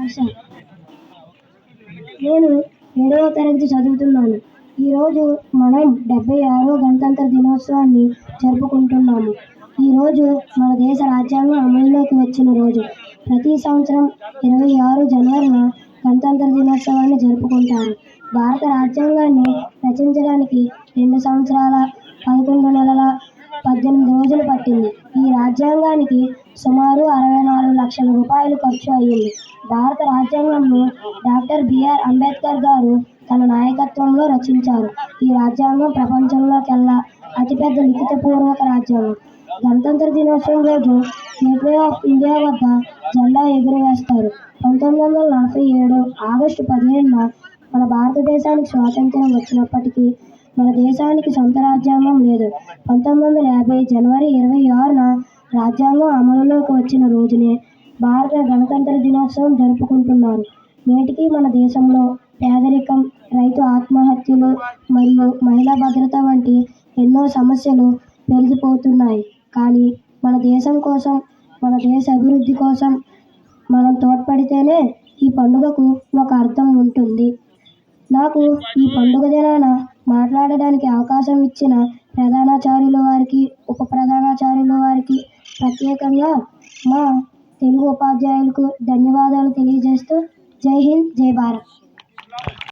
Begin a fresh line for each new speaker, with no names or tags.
హర్ష. నేను 7వ తరగతి చదువుతున్నాను. ఈరోజు మనం 76వ గణతంత్ర దినోత్సవాన్ని జరుపుకుంటున్నాము. ఈరోజు మన దేశ రాజ్యాంగం అమలులోకి వచ్చిన రోజు. ప్రతి సంవత్సరం 26 జనవరిన గణతంత్ర దినోత్సవాన్ని జరుపుకుంటారు. భారత రాజ్యాంగాన్ని రచించడానికి 2 సంవత్సరాల 11 నెలల 18 రోజులు పట్టింది. ఈ రాజ్యాంగానికి సుమారు 64 లక్షల రూపాయలు ఖర్చు అయ్యింది. భారత రాజ్యాంగంను డాక్టర్ బిఆర్ అంబేద్కర్ గారు తన నాయకత్వంలో రచించారు. ఈ రాజ్యాంగం ప్రపంచంలోకెల్లా అతిపెద్ద లిఖితపూర్వక రాజ్యాంగం. గణతంత్ర దినోత్సవం రోజు గేట్వే ఆఫ్ ఇండియా వద్ద జెండా ఎగురవేస్తారు. 1947 ఆగస్టు 15న మన భారతదేశానికి స్వాతంత్ర్యం వచ్చినప్పటికీ మన దేశానికి సొంత రాజ్యాంగం లేదు. 1950 జనవరి 26న రాజ్యాంగం అమలులోకి వచ్చిన రోజునే భారత గణతంత్ర దినోత్సవం జరుపుకుంటున్నారు. నేటికి మన దేశంలో పేదరికం, రైతు ఆత్మహత్యలు మరియు మహిళా భద్రత వంటి ఎన్నో సమస్యలు పెరిగిపోతున్నాయి. కానీ మన దేశం కోసం, మన దేశ అభివృద్ధి కోసం మనం తోడ్పడితేనే ఈ పండుగకు ఒక అర్థం ఉంటుంది. నాకు ఈ పండుగ దినాన మాట్లాడడానికి అవకాశం ఇచ్చిన ప్రధానాచార్యుల వారికి, ఉప ప్రధానాచార్యుల వారికి, ప్రత్యేకంగా మా తెలుగు ఉపాధ్యాయులకు ధన్యవాదాలు తెలియజేస్తూ జై హింద్, జై భారత్.